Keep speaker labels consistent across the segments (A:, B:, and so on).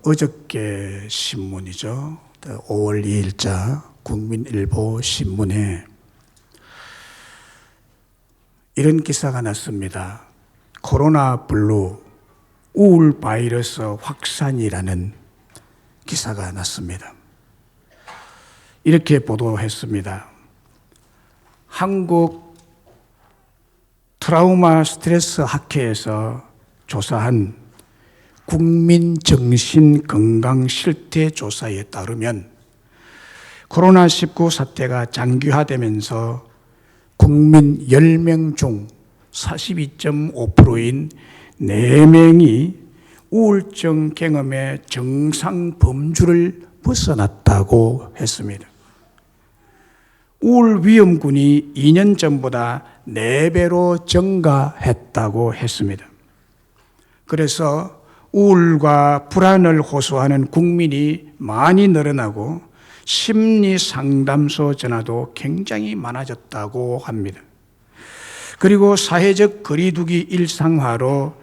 A: 어저께 신문이죠. 5월 2일자 국민일보 신문에 이런 기사가 났습니다. 코로나 블루 우울 바이러스 확산이라는 기사가 났습니다. 이렇게 보도했습니다. 한국 트라우마 스트레스 학회에서 조사한 국민정신건강실태조사에 따르면 코로나19 사태가 장기화되면서 국민 10명 중 42.5%인 4명이 우울증 경험의 정상 범주를 벗어났다고 했습니다. 우울 위험군이 2년 전보다 4배로 증가했다고 했습니다. 그래서 우울과 불안을 호소하는 국민이 많이 늘어나고 심리상담소 전화도 굉장히 많아졌다고 합니다. 그리고 사회적 거리두기 일상화로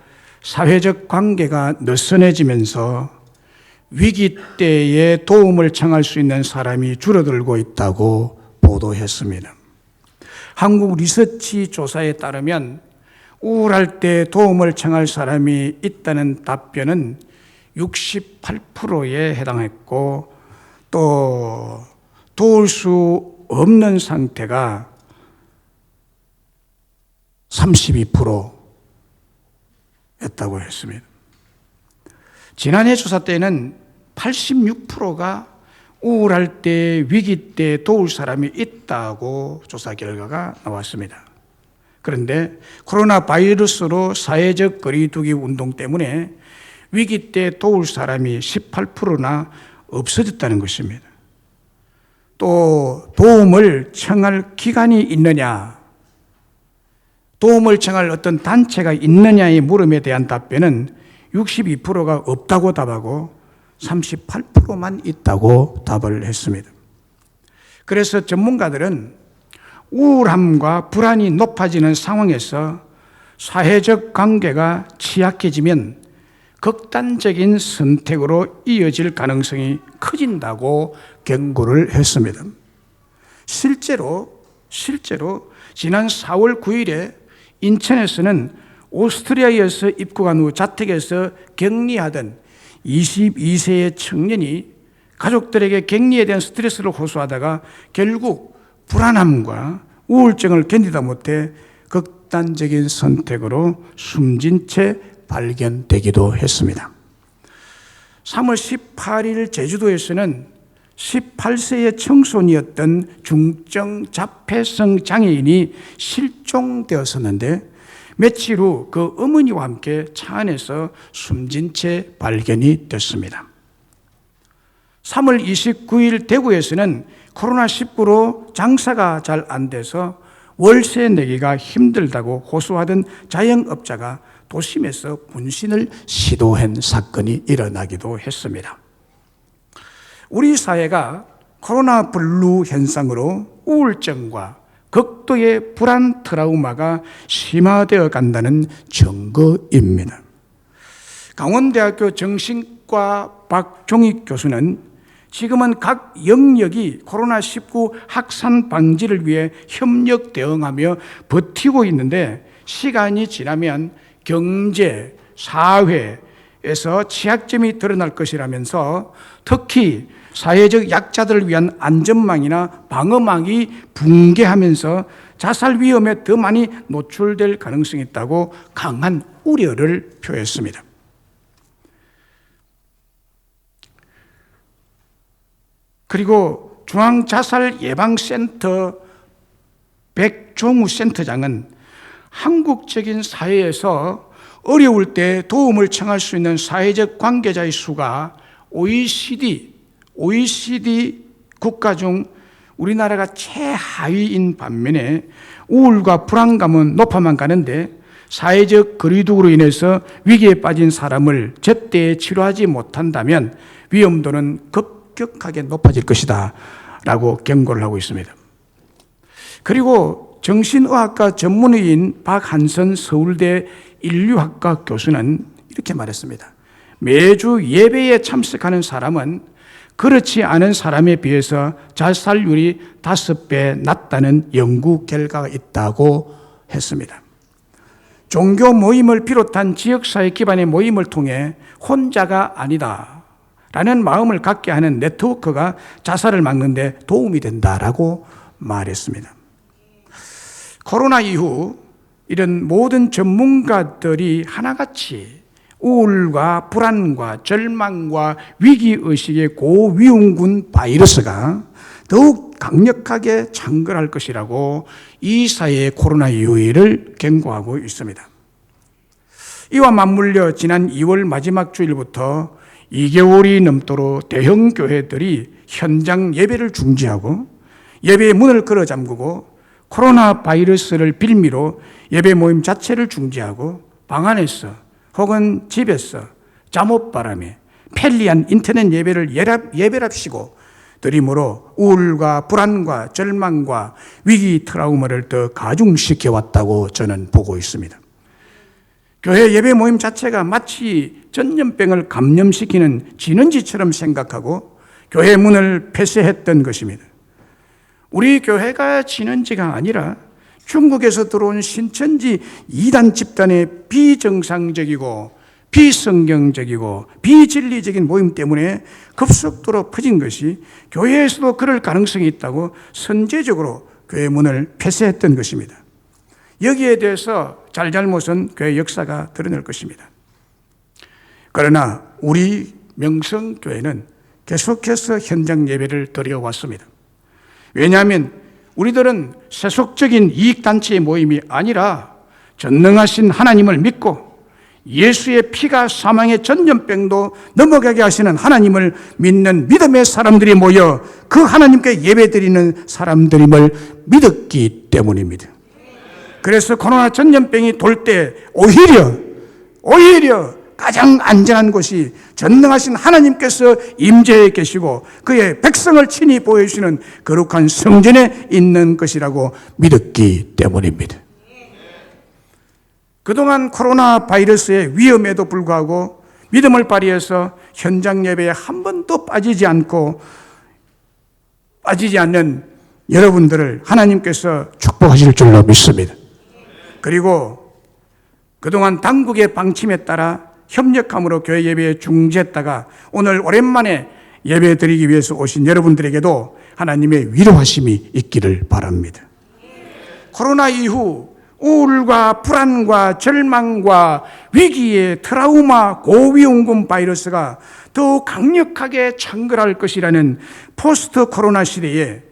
A: 사회적 관계가 느슨해지면서 위기 때에 도움을 청할 수 있는 사람이 줄어들고 있다고 보도했습니다. 한국 리서치 조사에 따르면 우울할 때 도움을 청할 사람이 있다는 답변은 68%에 해당했고 또 도울 수 없는 상태가 32%였다고 했습니다. 지난해 조사 때는 86%가 우울할 때, 위기 때 도울 사람이 있다고 조사 결과가 나왔습니다. 그런데 코로나 바이러스로 사회적 거리두기 운동 때문에 위기 때 도울 사람이 18%나 없어졌다는 것입니다. 또 도움을 청할 기관이 있느냐, 도움을 청할 어떤 단체가 있느냐의 물음에 대한 답변은 62%가 없다고 답하고 38%만 있다고 답을 했습니다. 그래서 전문가들은 우울함과 불안이 높아지는 상황에서 사회적 관계가 취약해지면 극단적인 선택으로 이어질 가능성이 커진다고 경고를 했습니다. 실제로 지난 4월 9일에 인천에서는 오스트리아에서 입국한 후 자택에서 격리하던 22세의 청년이 가족들에게 격리에 대한 스트레스를 호소하다가 결국 불안함과 우울증을 견디다 못해 극단적인 선택으로 숨진 채 발견되기도 했습니다. 3월 18일 제주도에서는 18세의 청소년이었던 중증 자폐성 장애인이 실종되었었는데 며칠 후 그 어머니와 함께 차 안에서 숨진 채 발견이 됐습니다. 3월 29일 대구에서는 코로나19로 장사가 잘 안 돼서 월세 내기가 힘들다고 호소하던 자영업자가 도심에서 분신을 시도한 사건이 일어나기도 했습니다. 우리 사회가 코로나 블루 현상으로 우울증과 극도의 불안 트라우마가 심화되어 간다는 증거입니다. 강원대학교 정신과 박종익 교수는 지금은 각 영역이 코로나19 확산 방지를 위해 협력 대응하며 버티고 있는데 시간이 지나면 경제, 사회에서 취약점이 드러날 것이라면서 특히 사회적 약자들을 위한 안전망이나 방어망이 붕괴하면서 자살 위험에 더 많이 노출될 가능성이 있다고 강한 우려를 표했습니다. 그리고 중앙자살예방센터 백종우 센터장은 한국적인 사회에서 어려울 때 도움을 청할 수 있는 사회적 관계자의 수가 OECD 국가 중 우리나라가 최하위인 반면에 우울과 불안감은 높아만 가는데 사회적 거리두기로 인해서 위기에 빠진 사람을 제때 치료하지 못한다면 위험도는 급격하게 높아질 것이다 라고 경고를 하고 있습니다. 그리고 정신의학과 전문의인 박한선 서울대 인류학과 교수는 이렇게 말했습니다. 매주 예배에 참석하는 사람은 그렇지 않은 사람에 비해서 자살률이 5배 낮다는 연구 결과가 있다고 했습니다. 종교 모임을 비롯한 지역사회 기반의 모임을 통해 혼자가 아니다 라는 마음을 갖게 하는 네트워크가 자살을 막는 데 도움이 된다라고 말했습니다. 코로나 이후 이런 모든 전문가들이 하나같이 우울과 불안과 절망과 위기의식의 고위험군 바이러스가 더욱 강력하게 창궐할 것이라고 이 사회의 코로나 이후를 경고하고 있습니다. 이와 맞물려 지난 2월 마지막 주일부터 2개월이 넘도록 대형 교회들이 현장 예배를 중지하고 예배의 문을 걸어 잠그고 코로나 바이러스를 빌미로 예배 모임 자체를 중지하고 방 안에서 혹은 집에서 잠옷바람에 편리한 인터넷 예배를 예배랍시고 드림으로 우울과 불안과 절망과 위기 트라우마를 더 가중시켜 왔다고 저는 보고 있습니다. 교회 예배 모임 자체가 마치 전염병을 감염시키는 진원지처럼 생각하고 교회 문을 폐쇄했던 것입니다. 우리 교회가 진원지가 아니라 중국에서 들어온 신천지 이단 집단의 비정상적이고 비성경적이고 비진리적인 모임 때문에 급속도로 퍼진 것이 교회에서도 그럴 가능성이 있다고 선제적으로 교회 문을 폐쇄했던 것입니다. 여기에 대해서 잘잘못은 교회 역사가 드러날 것입니다. 그러나 우리 명성교회는 계속해서 현장 예배를 드려왔습니다. 왜냐하면 우리들은 세속적인 이익단체의 모임이 아니라 전능하신 하나님을 믿고 예수의 피가 사망의 전염병도 넘어가게 하시는 하나님을 믿는 믿음의 사람들이 모여 그 하나님께 예배드리는 사람들임을 믿었기 때문입니다. 그래서 코로나 전염병이 돌 때 오히려 가장 안전한 곳이 전능하신 하나님께서 임재해 계시고 그의 백성을 친히 보여주시는 거룩한 성전에 있는 것이라고 믿었기 때문입니다. 그동안 코로나 바이러스의 위험에도 불구하고 믿음을 발휘해서 현장 예배에 한 번도 빠지지 않는 여러분들을 하나님께서 축복하실 줄로 믿습니다. 그리고 그동안 당국의 방침에 따라 협력함으로 교회 예배에 중지했다가 오늘 오랜만에 예배 드리기 위해서 오신 여러분들에게도 하나님의 위로하심이 있기를 바랍니다. 코로나 이후 우울과 불안과 절망과 위기의 트라우마 고위험군 바이러스가 더욱 강력하게 창궐할 것이라는 포스트 코로나 시대에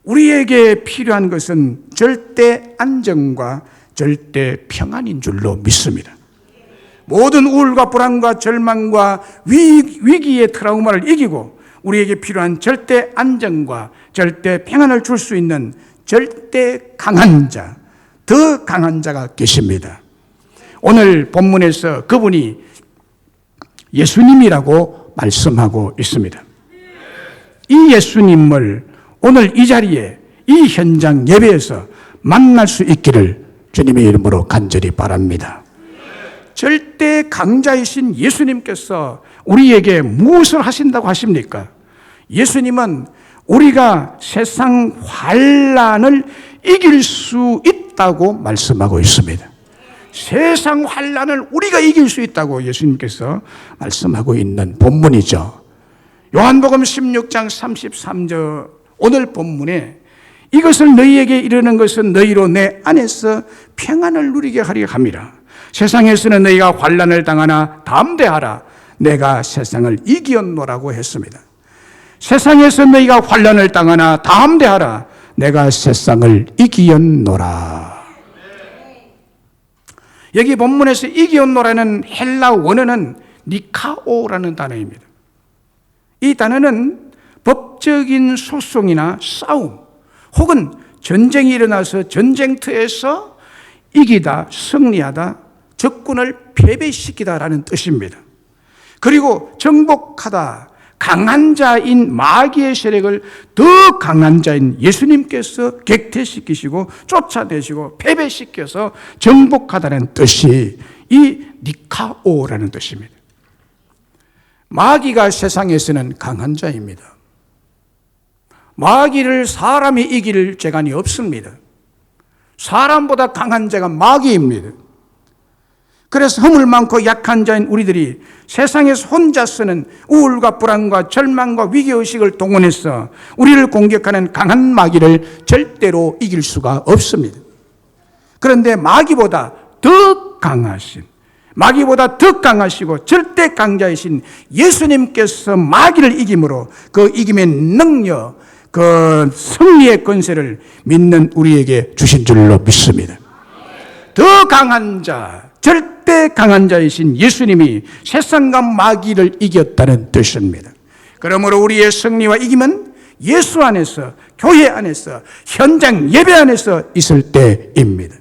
A: 우리에게 필요한 것은 절대 안정과 절대 평안인 줄로 믿습니다. 모든 우울과 불안과 절망과 위기의 트라우마를 이기고 우리에게 필요한 절대 안정과 절대 평안을 줄 수 있는 절대 강한 자, 더 강한 자가 계십니다. 오늘 본문에서 그분이 예수님이라고 말씀하고 있습니다. 이 예수님을 오늘 이 자리에 이 현장 예배에서 만날 수 있기를 주님의 이름으로 간절히 바랍니다. 절대 강자이신 예수님께서 우리에게 무엇을 하신다고 하십니까? 예수님은 우리가 세상 환난을 이길 수 있다고 말씀하고 있습니다. 세상 환난을 우리가 이길 수 있다고 예수님께서 말씀하고 있는 본문이죠. 요한복음 16장 33절 오늘 본문에 이것을 너희에게 이르는 것은 너희로 내 안에서 평안을 누리게 하려 함이라. 세상에서는 너희가 환난을 당하나 담대하라. 내가 세상을 이기었노라고 했습니다. 세상에서 너희가 환난을 당하나 담대하라. 내가 세상을 이기었노라. 여기 본문에서 이기었노라는 헬라 원어는 니카오라는 단어입니다. 이 단어는 법적인 소송이나 싸움 혹은 전쟁이 일어나서 전쟁터에서 이기다, 승리하다, 적군을 패배시키다라는 뜻입니다. 그리고 정복하다, 강한 자인 마귀의 세력을 더 강한 자인 예수님께서 객퇴시키시고 쫓아내시고 패배시켜서 정복하다는 뜻이 이 니카오라는 뜻입니다. 마귀가 세상에서는 강한 자입니다. 마귀를 사람이 이길 재간이 없습니다. 사람보다 강한 자가 마귀입니다. 그래서 허물 많고 약한 자인 우리들이 세상에서 혼자서는 우울과 불안과 절망과 위기의식을 동원해서 우리를 공격하는 강한 마귀를 절대로 이길 수가 없습니다. 그런데 마귀보다 더 강하시고 절대 강자이신 예수님께서 마귀를 이김으로 그 이김의 능력, 그 승리의 권세를 믿는 우리에게 주신 줄로 믿습니다. 더 강한 자, 절대 강한 자이신 예수님이 세상과 마귀를 이겼다는 뜻입니다. 그러므로 우리의 승리와 이김은 예수 안에서, 교회 안에서, 현장 예배 안에서 있을 때입니다.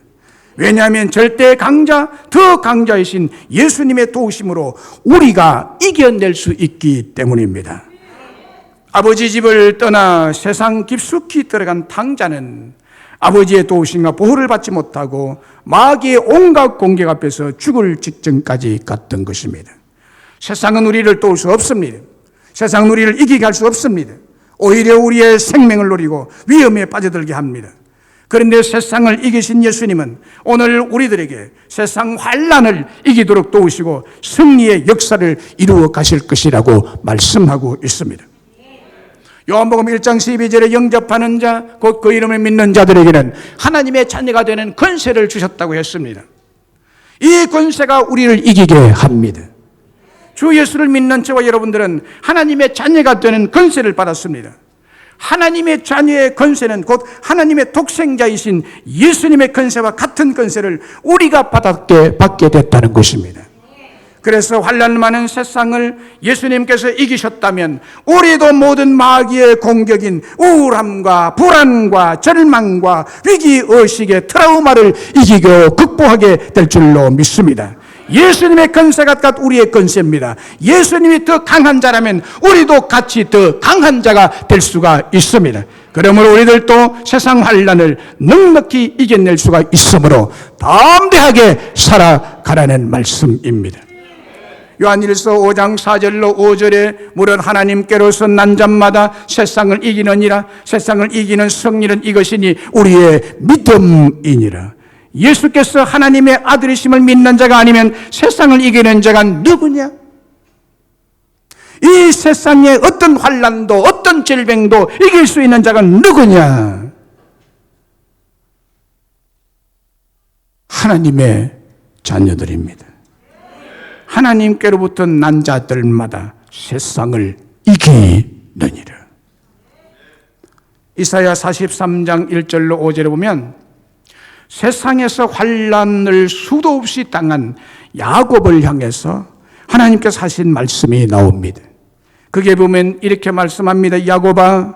A: 왜냐하면 절대 강자, 더 강자이신 예수님의 도우심으로 우리가 이겨낼 수 있기 때문입니다. 아버지 집을 떠나 세상 깊숙이 들어간 탕자는 아버지의 도우심과 보호를 받지 못하고 마귀의 온갖 공격 앞에서 죽을 직전까지 갔던 것입니다. 세상은 우리를 도울 수 없습니다. 세상은 우리를 이기게 할 수 없습니다. 오히려 우리의 생명을 노리고 위험에 빠져들게 합니다. 그런데 세상을 이기신 예수님은 오늘 우리들에게 세상 환난을 이기도록 도우시고 승리의 역사를 이루어 가실 것이라고 말씀하고 있습니다. 요한복음 1장 12절에 영접하는 자, 곧 그 이름을 믿는 자들에게는 하나님의 자녀가 되는 권세를 주셨다고 했습니다. 이 권세가 우리를 이기게 합니다. 주 예수를 믿는 저와 여러분들은 하나님의 자녀가 되는 권세를 받았습니다. 하나님의 자녀의 권세는 곧 하나님의 독생자이신 예수님의 권세와 같은 권세를 우리가 받게 됐다는 것입니다. 그래서 환난 많은 세상을 예수님께서 이기셨다면 우리도 모든 마귀의 공격인 우울함과 불안과 절망과 위기의식의 트라우마를 이기고 극복하게 될 줄로 믿습니다. 예수님의 권세가 우리의 권세입니다. 예수님이 더 강한 자라면 우리도 같이 더 강한 자가 될 수가 있습니다. 그러므로 우리들도 세상 환난을 넉넉히 이겨낼 수가 있으므로 담대하게 살아가라는 말씀입니다. 요한일서 5장 4절로 5절에 물은 하나님께로서 난 자마다 세상을 이기느니라. 세상을 이기는 승리는 이것이니 우리의 믿음이니라. 예수께서 하나님의 아들이심을 믿는 자가 아니면 세상을 이기는 자가 누구냐? 이 세상의 어떤 환난도 어떤 질병도 이길 수 있는 자가 누구냐? 하나님의 자녀들입니다. 하나님께로부터 난 자들마다 세상을 이기느니라. 이사야 43장 1절로 5절에 보면 세상에서 환난을 수도 없이 당한 야곱을 향해서 하나님께서 하신 말씀이 나옵니다. 그게 보면 이렇게 말씀합니다. 야곱아,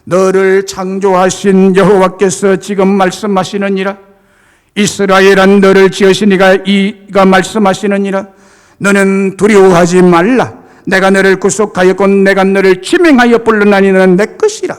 A: 너를 창조하신 여호와께서 지금 말씀하시느니라. 이스라엘은 너를 지으시니가 이가 말씀하시느니라. 너는 두려워하지 말라. 내가 너를 구속하였고 내가 너를 지명하여 불러나니 너는 내 것이라.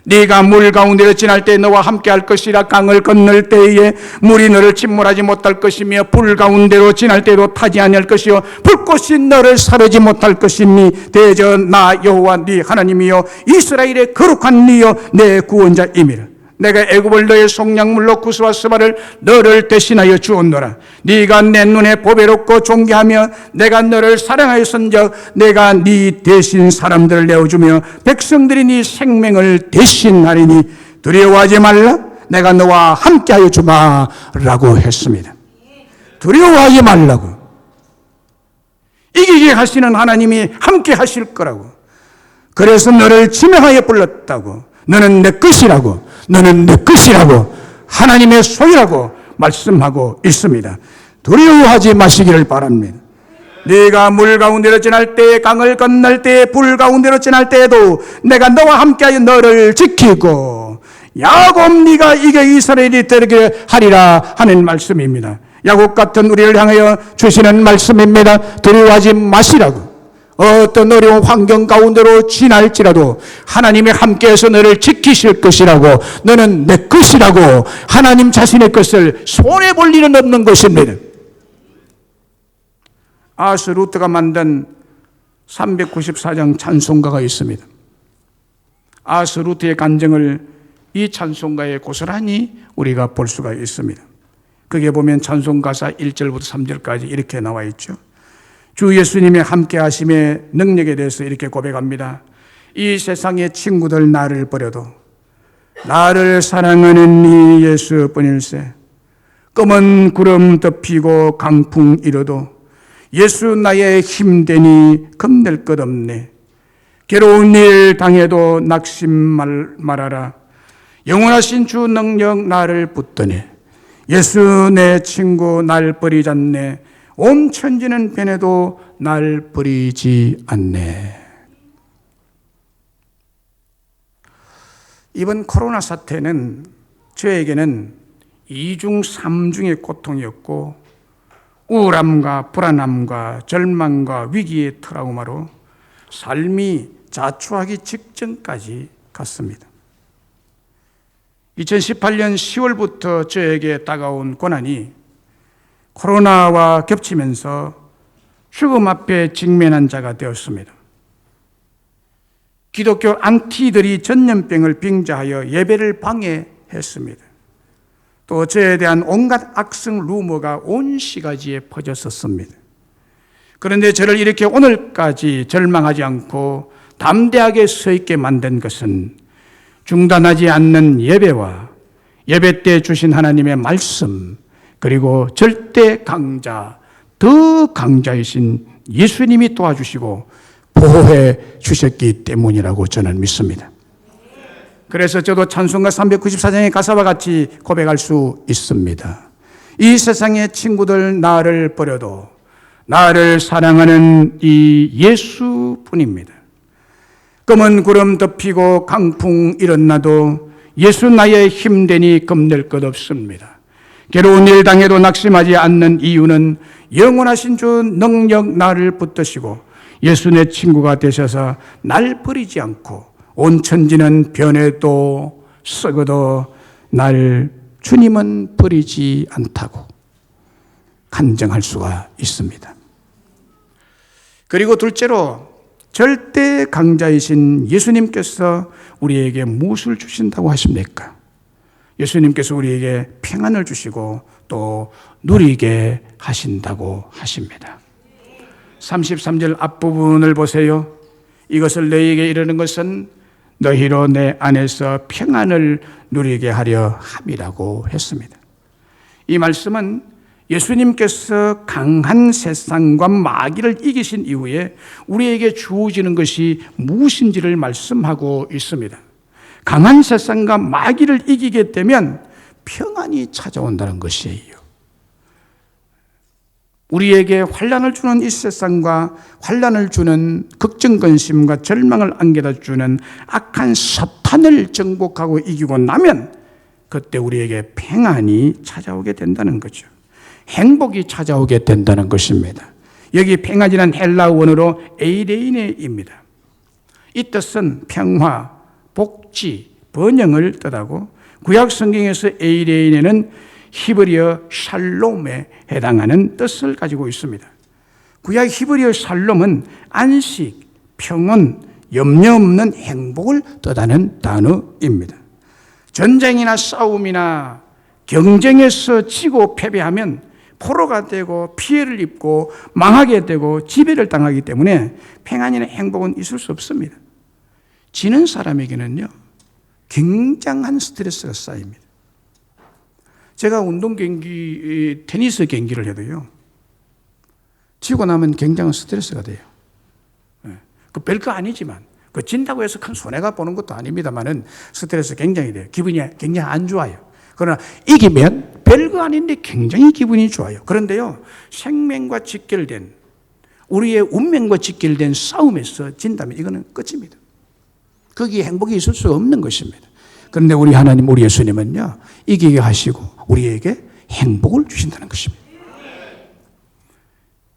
A: 네가 물 가운데로 지날 때 너와 함께 할 것이라. 강을 건널 때에 물이 너를 침몰하지 못할 것이며 불 가운데로 지날 때도 타지 아니할 것이요 불꽃이 너를 사르지 못할 것이니 대저 나 여호와 네 하나님이요 이스라엘의 거룩한 네요 내 구원자임이라. 내가 애굽을 너의 속량물로 구스와 스바를 너를 대신하여 주었노라. 네가 내 눈에 보배롭고 존귀하며 내가 너를 사랑하였은즉 내가 네 대신 사람들을 내어주며 백성들이 네 생명을 대신하리니 두려워하지 말라. 내가 너와 함께하여 주마 라고 했습니다. 두려워하지 말라고. 이기게 하시는 하나님이 함께 하실 거라고. 그래서 너를 지명하여 불렀다고. 너는 내 것이라고. 너는 내 것이라고 하나님의 소유라고 말씀하고 있습니다. 두려워하지 마시기를 바랍니다. 네가 물 가운데로 지날 때 강을 건널 때 불 가운데로 지날 때에도 내가 너와 함께하여 너를 지키고 야곱 네가 이겨 이스라엘이 되게 하리라 하는 말씀입니다. 야곱 같은 우리를 향하여 주시는 말씀입니다. 두려워하지 마시라고. 어떤 어려운 환경 가운데로 지날지라도 하나님이 함께해서 너를 지키실 것이라고, 너는 내 것이라고 하나님 자신의 것을 손해볼 일은 없는 것입니다. 아스 루트가 만든 394장 찬송가가 있습니다. 아스루트의 간증을 이 찬송가에 고스란히 우리가 볼 수가 있습니다. 거기에 보면 찬송가사 1절부터 3절까지 이렇게 나와 있죠. 주 예수님의 함께 하심의 능력에 대해서 이렇게 고백합니다. 이 세상의 친구들 나를 버려도 나를 사랑하는 이 예수뿐일세. 검은 구름 덮이고 강풍 일어도 예수 나의 힘되니 겁낼 것 없네. 괴로운 일 당해도 낙심 말아라. 영원하신 주 능력 나를 붙드네. 예수 내 친구 날 버리지 않네. 온 천지는 변해도 날 버리지 않네. 이번 코로나 사태는 저에게는 2중 3중의 고통이었고 우울함과 불안함과 절망과 위기의 트라우마로 삶이 자초하기 직전까지 갔습니다. 2018년 10월부터 저에게 다가온 고난이 코로나와 겹치면서 죽음 앞에 직면한 자가 되었습니다. 기독교 안티들이 전염병을 빙자하여 예배를 방해했습니다. 또 저에 대한 온갖 악성 루머가 온 시가지에 퍼졌었습니다. 그런데 저를 이렇게 오늘까지 절망하지 않고 담대하게 서 있게 만든 것은 중단하지 않는 예배와 예배 때 주신 하나님의 말씀, 그리고 절대 강자, 더 강자이신 예수님이 도와주시고 보호해 주셨기 때문이라고 저는 믿습니다. 그래서 저도 찬송가 394장의 가사와 같이 고백할 수 있습니다. 이 세상의 친구들 나를 버려도 나를 사랑하는 이 예수뿐입니다. 검은 구름 덮이고 강풍 일어나도 예수 나의 힘되니 겁낼 것 없습니다. 괴로운 일 당해도 낙심하지 않는 이유는 영원하신 주 능력 나를 붙드시고 예수 내 친구가 되셔서 날 버리지 않고 온 천지는 변해도 썩어도 날 주님은 버리지 않다고 간증할 수가 있습니다. 그리고 둘째로 절대 강자이신 예수님께서 우리에게 무엇을 주신다고 하십니까? 예수님께서 우리에게 평안을 주시고 또 누리게 하신다고 하십니다. 33절 앞부분을 보세요. 이것을 너희에게 이르는 것은 너희로 내 안에서 평안을 누리게 하려 함이라고 했습니다. 이 말씀은 예수님께서 강한 세상과 마귀를 이기신 이후에 우리에게 주어지는 것이 무엇인지를 말씀하고 있습니다. 강한 세상과 마귀를 이기게 되면 평안이 찾아온다는 것이에요. 우리에게 환난을 주는 이 세상과 환난을 주는 걱정근심과 절망을 안겨다 주는 악한 사탄을 정복하고 이기고 나면 그때 우리에게 평안이 찾아오게 된다는 거죠. 행복이 찾아오게 된다는 것입니다. 여기 평안이란 헬라 원어로 에이레이네입니다. 이 뜻은 평화, 복지, 번영을 뜻하고 구약 성경에서 에이레이네는 히브리어 샬롬에 해당하는 뜻을 가지고 있습니다. 구약 히브리어 샬롬은 안식, 평온, 염려 없는 행복을 뜻하는 단어입니다. 전쟁이나 싸움이나 경쟁에서 지고 패배하면 포로가 되고 피해를 입고 망하게 되고 지배를 당하기 때문에 평안이나 행복은 있을 수 없습니다. 지는 사람에게는요, 굉장한 스트레스가 쌓입니다. 제가 운동 경기, 테니스 경기를 해도요, 지고 나면 굉장한 스트레스가 돼요. 그 별거 아니지만, 그 진다고 해서 큰 손해가 보는 것도 아닙니다만은 스트레스 굉장히 돼요. 기분이 굉장히 안 좋아요. 그러나 이기면 별거 아닌데 굉장히 기분이 좋아요. 그런데요, 생명과 직결된, 우리의 운명과 직결된 싸움에서 진다면 이거는 끝입니다. 거기에 행복이 있을 수 없는 것입니다. 그런데 우리 하나님, 우리 예수님은요, 이기게 하시고 우리에게 행복을 주신다는 것입니다.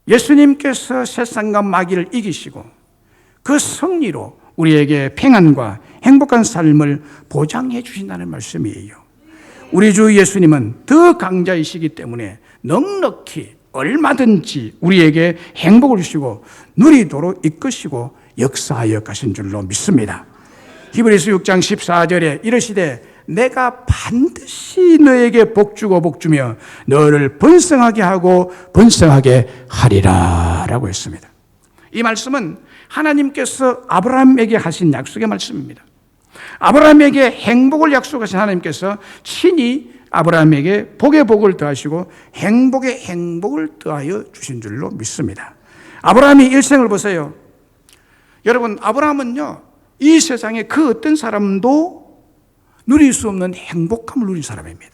A: 예수님께서 세상과 마귀를 이기시고 그 승리로 우리에게 평안과 행복한 삶을 보장해 주신다는 말씀이에요. 우리 주 예수님은 더 강자이시기 때문에 넉넉히 얼마든지 우리에게 행복을 주시고 누리도록 이끄시고 역사하여 가신 줄로 믿습니다. 히브리서 6장 14절에 이르시되 내가 반드시 너에게 복주고 복주며 너를 번성하게 하고 번성하게 하리라 라고 했습니다. 이 말씀은 하나님께서 아브라함에게 하신 약속의 말씀입니다. 아브라함에게 행복을 약속하신 하나님께서 친히 아브라함에게 복의 복을 더하시고 행복의 행복을 더하여 주신 줄로 믿습니다. 아브라함의 일생을 보세요. 여러분, 아브라함은요, 이 세상에 그 어떤 사람도 누릴 수 없는 행복함을 누린 사람입니다.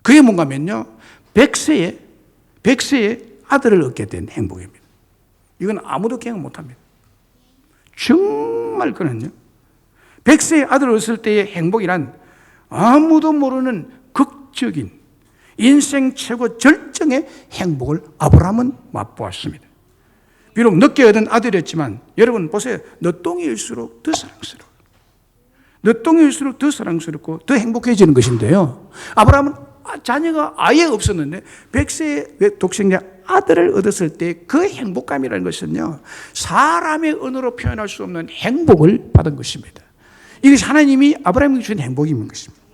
A: 그게 뭔가 하면요, 100세에 아들을 얻게 된 행복입니다. 이건 아무도 경험 못합니다. 정말 그는요, 100세에 아들을 얻을 때의 행복이란 아무도 모르는 극적인 인생 최고 절정의 행복을 아브라함은 맛보았습니다. 비록 늦게 얻은 아들이었지만 여러분 보세요. 늦둥이일수록 더 사랑스러워요. 늦둥이일수록 더 사랑스럽고 더 행복해지는 것인데요, 아브라함은 자녀가 아예 없었는데 100세의 독생자 아들을 얻었을 때 그 행복감이라는 것은요, 사람의 언어로 표현할 수 없는 행복을 받은 것입니다. 이것이 하나님이 아브라함에게 주신 행복인 것입니다.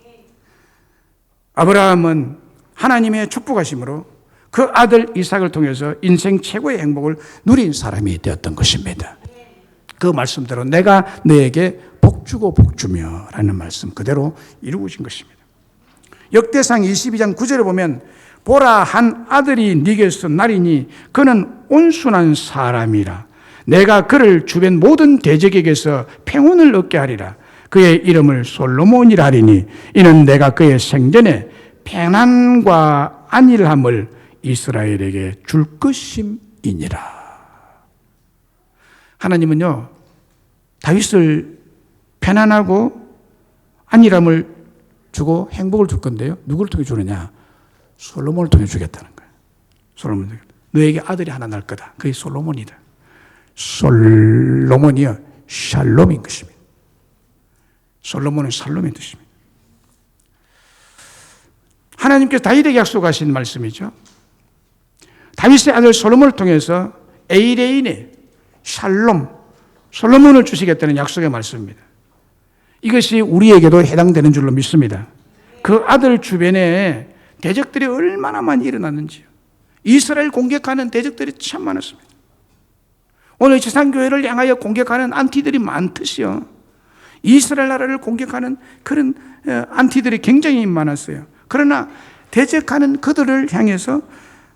A: 아브라함은 하나님의 축복하심으로 그 아들 이삭을 통해서 인생 최고의 행복을 누린 사람이 되었던 것입니다. 그 말씀대로 내가 너에게 복주고 복주며 라는 말씀 그대로 이루어진 것입니다. 역대상 22장 9절에 보면 보라, 한 아들이 네게서 나리니 그는 온순한 사람이라. 내가 그를 주변 모든 대적에게서 평온을 얻게 하리라. 그의 이름을 솔로몬이라 하리니 이는 내가 그의 생전에 평안과 안일함을 이스라엘에게 줄 것임이니라. 하나님은요, 다윗을 편안하고 안일함을 주고 행복을 줄 건데요, 누구를 통해 주느냐? 솔로몬을 통해 주겠다는 거예요. 솔로몬, 너에게 아들이 하나 날 거다. 그게 솔로몬이다. 솔로몬이요, 샬롬인 것입니다. 솔로몬은 샬롬의 뜻입니다. 하나님께서 다윗에게 약속하신 말씀이죠. 다윗의 아들 솔로몬을 통해서 에이레인의 샬롬, 솔로몬을 주시겠다는 약속의 말씀입니다. 이것이 우리에게도 해당되는 줄로 믿습니다. 그 아들 주변에 대적들이 얼마나 많이 일어났는지요. 이스라엘 공격하는 대적들이 참 많았습니다. 오늘 지상교회를 향하여 공격하는 안티들이 많듯이요, 이스라엘 나라를 공격하는 그런 안티들이 굉장히 많았어요. 그러나 대적하는 그들을 향해서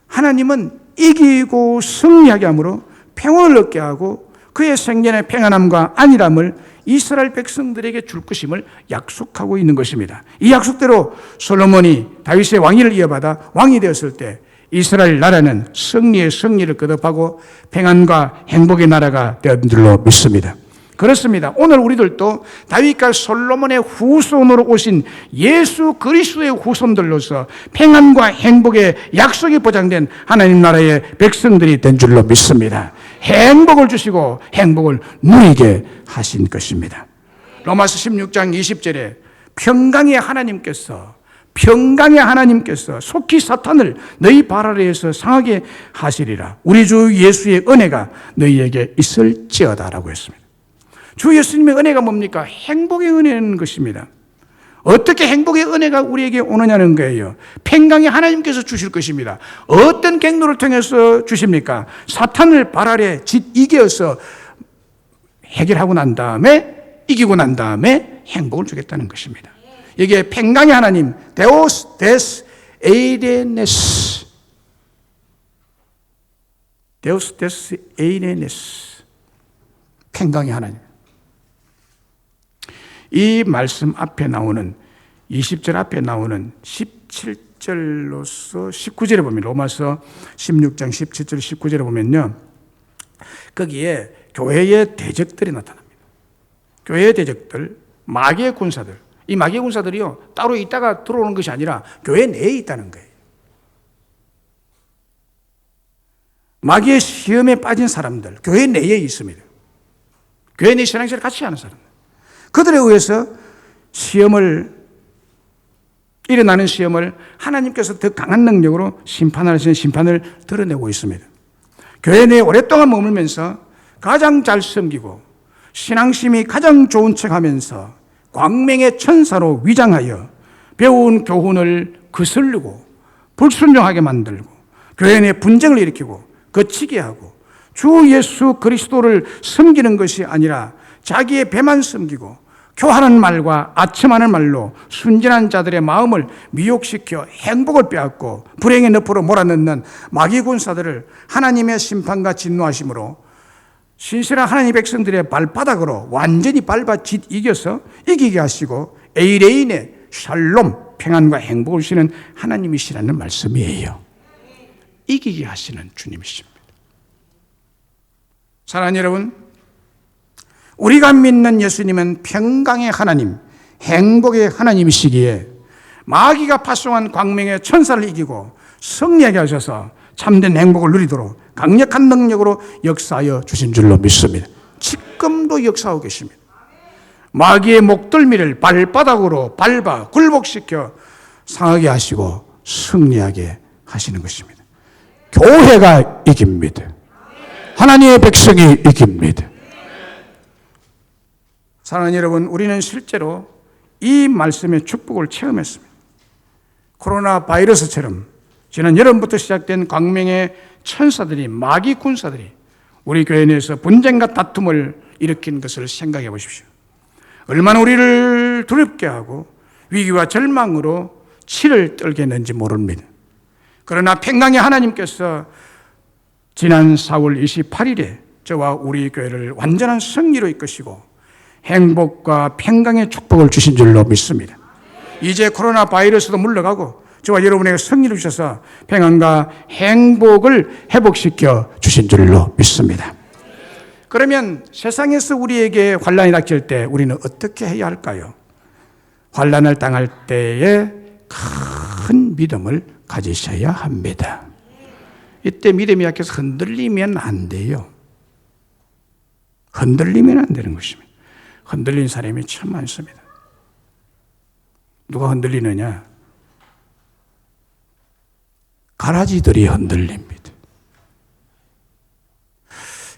A: 하나님은 이기고 승리하게 함으로 평온을 얻게 하고 그의 생전의 평안함과 안일함을 이스라엘 백성들에게 줄 것임을 약속하고 있는 것입니다. 이 약속대로 솔로몬이 다윗의 왕위를 이어받아 왕이 되었을 때 이스라엘 나라는 승리의 승리를 거듭하고 평안과 행복의 나라가 되었던 줄로 믿습니다. 그렇습니다. 오늘 우리들도 다윗과 솔로몬의 후손으로 오신 예수 그리스도의 후손들로서 평안과 행복의 약속이 보장된 하나님 나라의 백성들이 된 줄로 믿습니다. 행복을 주시고 행복을 누리게 하신 것입니다. 로마서 16장 20절에 평강의 하나님께서 속히 사탄을 너희 발 아래에서 상하게 하시리라. 우리 주 예수의 은혜가 너희에게 있을지어다라고 했습니다. 주 예수님의 은혜가 뭡니까? 행복의 은혜는 것입니다. 어떻게 행복의 은혜가 우리에게 오느냐는 거예요. 평강의 하나님께서 주실 것입니다. 어떤 경로를 통해서 주십니까? 사탄을 발 아래 이겨서 해결하고 난 다음에, 이기고 난 다음에 행복을 주겠다는 것입니다. 여기에 평강의 하나님, 데오스 데스 에이레네스, 데오스 데스 에이레네스, 평강의 하나님. 이 말씀 앞에 나오는 20절 앞에 나오는 17절로서 19절에 보면, 로마서 16장 17절 19절에 보면요, 거기에 교회의 대적들이 나타납니다. 교회의 대적들, 마귀의 군사들. 이 마귀의 군사들이요, 따로 있다가 들어오는 것이 아니라 교회 내에 있다는 거예요. 마귀의 시험에 빠진 사람들, 교회 내에 있습니다. 교회 내 신앙생활을 같이 하는 사람들. 그들에 의해서 시험을 일어나는 시험을 하나님께서 더 강한 능력으로 심판하시는 심판을 드러내고 있습니다. 교회 내에 오랫동안 머물면서 가장 잘 섬기고 신앙심이 가장 좋은 척하면서 광명의 천사로 위장하여 배운 교훈을 거슬리고 불순종하게 만들고 교회 내 분쟁을 일으키고 거치게 하고 주 예수 그리스도를 섬기는 것이 아니라 자기의 배만 섬기고 교하는 말과 아첨하는 말로 순진한 자들의 마음을 미혹시켜 행복을 빼앗고 불행의 늪으로 몰아넣는 마귀 군사들을 하나님의 심판과 진노하심으로 신실한 하나님 백성들의 발바닥으로 완전히 밟아 이겨서 이기게 하시고 에이레인의 샬롬 평안과 행복을 주시는 하나님이시라는 말씀이에요. 이기게 하시는 주님이십니다. 사랑하는 여러분, 우리가 믿는 예수님은 평강의 하나님, 행복의 하나님이시기에 마귀가 파송한 광명의 천사를 이기고 승리하게 하셔서 참된 행복을 누리도록 강력한 능력으로 역사하여 주신 줄로 믿습니다. 지금도 역사하고 계십니다. 마귀의 목덜미를 발바닥으로 밟아 굴복시켜 상하게 하시고 승리하게 하시는 것입니다. 교회가 이깁니다. 하나님의 백성이 이깁니다. 사랑하는 여러분, 우리는 실제로 이 말씀의 축복을 체험했습니다. 코로나 바이러스처럼 지난 여름부터 시작된 광명의 천사들이, 마귀 군사들이 우리 교회 내에서 분쟁과 다툼을 일으킨 것을 생각해 보십시오. 얼마나 우리를 두렵게 하고 위기와 절망으로 치를 떨게 했는지 모릅니다. 그러나 평강의 하나님께서 지난 4월 28일에 저와 우리 교회를 완전한 승리로 이끄시고 행복과 평강의 축복을 주신 줄로 믿습니다. 이제 코로나 바이러스도 물러가고 저와 여러분에게 승리를 주셔서 평안과 행복을 회복시켜 주신 줄로 믿습니다. 그러면 세상에서 우리에게 환난이 닥칠 때 우리는 어떻게 해야 할까요? 환난을 당할 때에 큰 믿음을 가지셔야 합니다. 이때 믿음이 약해서 흔들리면 안 돼요. 흔들리면 안 되는 것입니다. 흔들린 사람이 참 많습니다. 누가 흔들리느냐? 가라지들이 흔들립니다.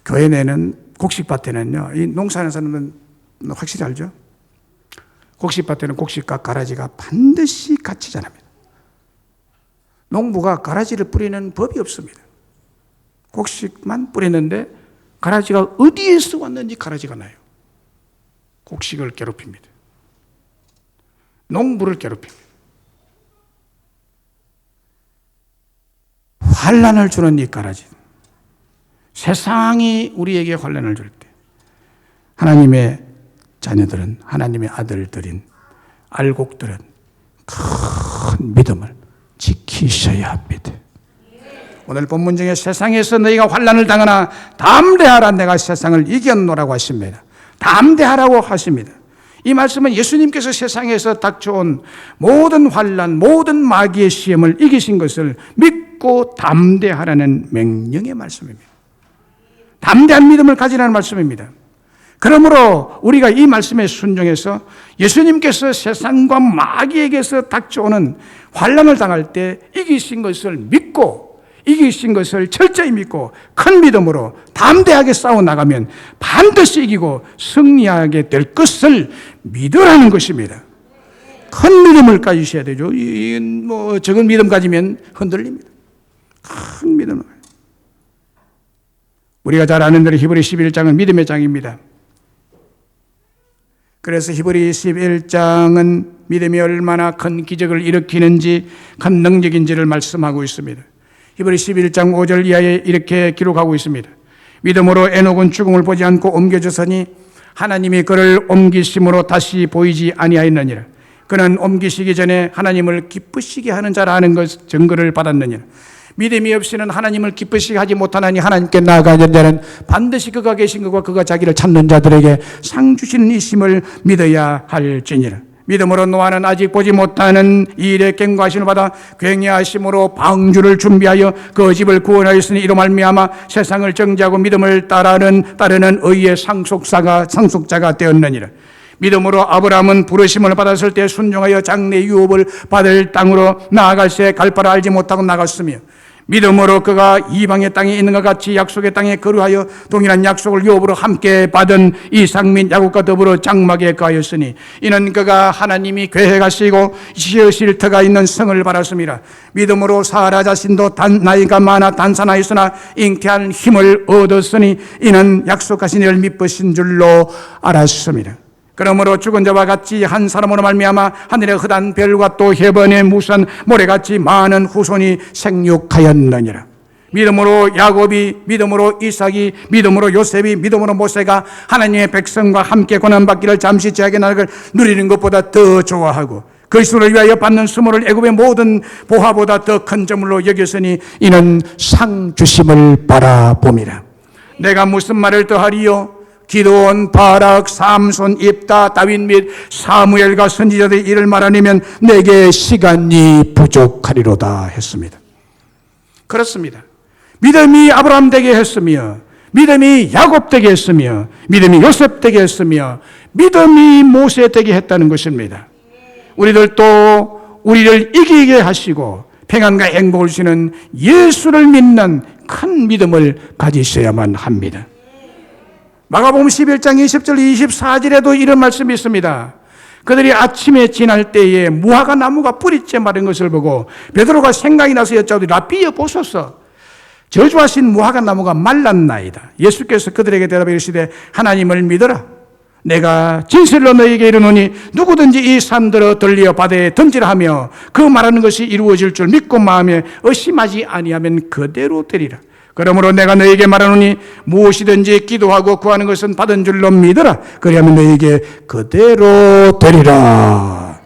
A: 교회 내는 곡식밭에는요, 이 농사하는 사람은 확실히 알죠? 곡식밭에는 곡식과 가라지가 반드시 같이 자랍니다. 농부가 가라지를 뿌리는 법이 없습니다. 곡식만 뿌리는데 가라지가 어디에서 왔는지 가라지가 나요. 곡식을 괴롭힙니다. 농부를 괴롭힙니다. 환난을 주는 이 가라지, 세상이 우리에게 환난을 줄 때 하나님의 자녀들은, 하나님의 아들들인 알곡들은 큰 믿음을 지키셔야 합니다. 오늘 본문 중에 세상에서 너희가 환난을 당하나 담대하라, 내가 세상을 이겼노라고 하십니다. 담대하라고 하십니다. 이 말씀은 예수님께서 세상에서 닥쳐온 모든 환난, 모든 마귀의 시험을 이기신 것을 믿고 담대하라는 명령의 말씀입니다. 담대한 믿음을 가지라는 말씀입니다. 그러므로 우리가 이 말씀에 순종해서 예수님께서 세상과 마귀에게서 닥쳐오는 환난을 당할 때 이기신 것을 믿고, 이기신 것을 철저히 믿고 큰 믿음으로 담대하게 싸워나가면 반드시 이기고 승리하게 될 것을 믿으라는 것입니다. 큰 믿음을 가지셔야 되죠. 적은 믿음 가지면 흔들립니다. 큰 믿음을. 우리가 잘 아는 대로 히브리 11장은 믿음의 장입니다. 그래서 히브리 11장은 믿음이 얼마나 큰 기적을 일으키는지, 큰 능력인지를 말씀하고 있습니다. 히브리 11장 5절 이하에 이렇게 기록하고 있습니다. 믿음으로 에녹은 죽음을 보지 않고 옮겨졌으니 하나님이 그를 옮기심으로 다시 보이지 아니하였느니라. 그는 옮기시기 전에 하나님을 기쁘시게 하는 자라는 것 증거를 받았느니라. 믿음이 없이는 하나님을 기쁘시게 하지 못하나니 하나님께 나아가는 자는 반드시 그가 계신 것과 그가 자기를 찾는 자들에게 상 주시는 이심을 믿어야 할지니라. 믿음으로 노아는 아직 보지 못하는 이 일에 경고하심을 받아 굉야하심으로 방주를 준비하여 그 집을 구원하였으니 이로 말미암아 세상을 정죄하고 믿음을 따르는 의의 상속자가 되었느니라. 믿음으로 아브라함은 부르심을 받았을 때 순종하여 장래 유업을 받을 땅으로 나아갈새 갈 바를 알지 못하고 나갔으며, 믿음으로 그가 이방의 땅에 있는 것 같이 약속의 땅에 거류하여 동일한 약속을 유업으로 함께 받은 이삭 및 야곱과 더불어 장막에 거하였으니 이는 그가 하나님이 계획하시고 지으실 터가 있는 성을 바랐습니다. 믿음으로 사라 자신도 나이가 많아 단산하였으나 잉태한 힘을 얻었으니 이는 약속하신 이를 믿으신 줄로 알았습니다. 그러므로 죽은 자와 같이 한 사람으로 말미암아 하늘의 흔한 별과 또 해변의 무수한 모래같이 많은 후손이 생육하였느니라. 믿음으로 야곱이, 믿음으로 이삭이, 믿음으로 요셉이, 믿음으로 모세가 하나님의 백성과 함께 고난받기를 잠시 제약의 날을 누리는 것보다 더 좋아하고 그리스도를 위하여 받는 수모를 애굽의 모든 보화보다 더 큰 저물로 여겼으니 이는 상 주심을 바라봄이라. 내가 무슨 말을 더하리요? 기드온, 바락, 삼손, 입다, 다윗 및 사무엘과 선지자들의 일을 말하려면 내게 시간이 부족하리로다 했습니다. 그렇습니다. 믿음이 아브라함 되게 했으며, 믿음이 야곱 되게 했으며, 믿음이 요셉 되게 했으며, 믿음이 모세 되게 했다는 것입니다. 우리들도 우리를 이기게 하시고 평안과 행복을 주시는 예수를 믿는 큰 믿음을 가지셔야만 합니다. 마가복음 11장 20절 24절에도 이런 말씀이 있습니다. 그들이 아침에 지날 때에 무화과 나무가 뿌리째 마른 것을 보고 베드로가 생각이 나서 여짜오되 라삐여 보소서, 저주하신 무화과 나무가 말랐나이다. 예수께서 그들에게 대답해 이르시되 하나님을 믿어라. 내가 진실로 너희에게 이르노니 누구든지 이 산들어 들리어 바다에 던지라 하며 그 말하는 것이 이루어질 줄 믿고 마음에 의심하지 아니하면 그대로 되리라. 그러므로 내가 너희에게 말하노니 무엇이든지 기도하고 구하는 것은 받은 줄로 믿어라. 그리하면 너희에게 그대로 되리라.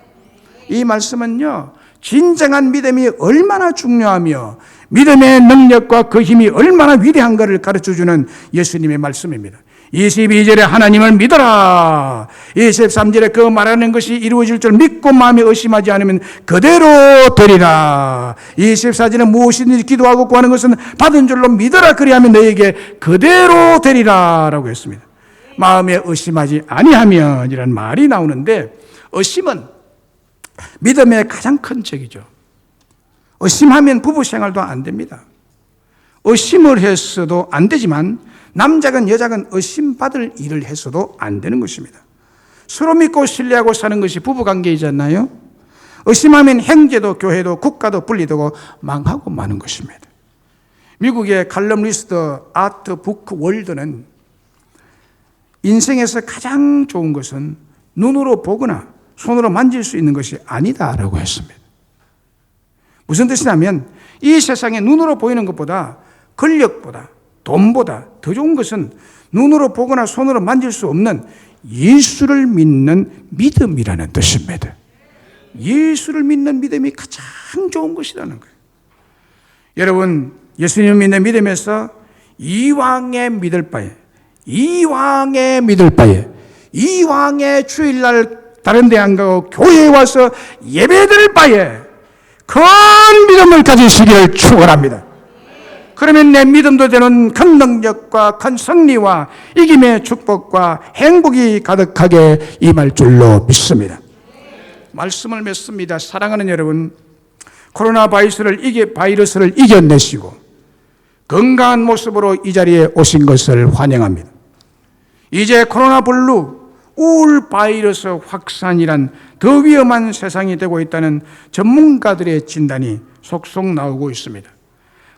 A: 이 말씀은요, 진정한 믿음이 얼마나 중요하며 믿음의 능력과 그 힘이 얼마나 위대한가를 가르쳐주는 예수님의 말씀입니다. 22절에 하나님을 믿어라. 23절에 그 말하는 것이 이루어질 줄 믿고 마음에 의심하지 않으면 그대로 되리라. 24절에 무엇이든지 기도하고 구하는 것은 받은 줄로 믿어라. 그리하면 너에게 그대로 되리라 라고 했습니다. 마음에 의심하지 아니하면 이라는 말이 나오는데, 의심은 믿음의 가장 큰 적이죠. 의심하면 부부 생활도 안 됩니다. 의심을 했어도 안 되지만 남자건 여자건 의심받을 일을 했어도 안 되는 것입니다. 서로 믿고 신뢰하고 사는 것이 부부관계이잖아요. 의심하면 형제도 교회도 국가도 분리되고 망하고 마는 것입니다. 미국의 칼럼 리스트 아트 부크 월드는 인생에서 가장 좋은 것은 눈으로 보거나 손으로 만질 수 있는 것이 아니다라고 했습니다. 무슨 뜻이냐면 이 세상에 눈으로 보이는 것보다 권력보다 돈보다 더 좋은 것은 눈으로 보거나 손으로 만질 수 없는 예수를 믿는 믿음이라는 뜻입니다. 예수를 믿는 믿음이 가장 좋은 것이라는 거예요. 여러분, 예수님을 믿는 믿음에서 이왕에 믿을 바에, 이왕에 주일날 다른 데 안 가고 교회에 와서 예배드릴 바에 큰 믿음을 가지시기를 축원합니다. 그러면 내 믿음도 되는 큰 능력과 큰 승리와 이김의 축복과 행복이 가득하게 임할 줄로 믿습니다. 말씀을 맺습니다. 사랑하는 여러분, 코로나 바이러스를 이겨내시고 건강한 모습으로 이 자리에 오신 것을 환영합니다. 이제 코로나 블루, 우울 바이러스 확산이란 더 위험한 세상이 되고 있다는 전문가들의 진단이 속속 나오고 있습니다.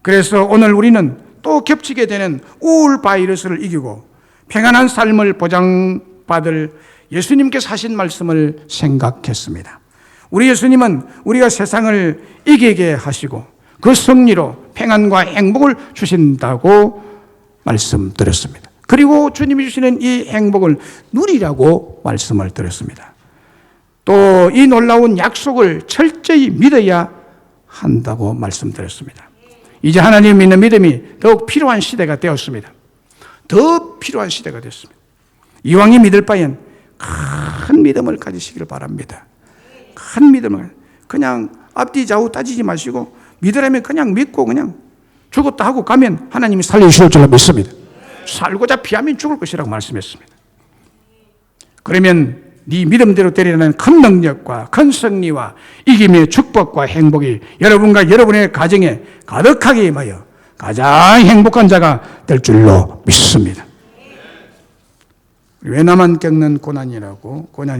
A: 그래서 오늘 우리는 또 겹치게 되는 우울 바이러스를 이기고 평안한 삶을 보장받을 예수님께서 하신 말씀을 생각했습니다. 우리 예수님은 우리가 세상을 이기게 하시고 그 승리로 평안과 행복을 주신다고 말씀드렸습니다. 그리고 주님이 주시는 이 행복을 누리라고 말씀을 드렸습니다. 또 이 놀라운 약속을 철저히 믿어야 한다고 말씀드렸습니다. 이제 하나님 믿는 믿음이 더욱 필요한 시대가 되었습니다. 더 필요한 시대가 됐습니다. 이왕이 믿을 바엔 큰 믿음을 가지시기를 바랍니다. 큰 믿음을, 그냥 앞뒤 좌우 따지지 마시고 믿으라면 그냥 믿고 그냥 죽었다 하고 가면 하나님이 살려주실 줄로 믿습니다. 살고자 피하면 죽을 것이라고 말씀했습니다. 그러면 네 믿음대로 되리라는 큰 능력과 큰 승리와 이김의 축복과 행복이 여러분과 여러분의 가정에 가득하게 임하여 가장 행복한 자가 될 줄로 믿습니다. 왜 나만 겪는 고난이라고? 고난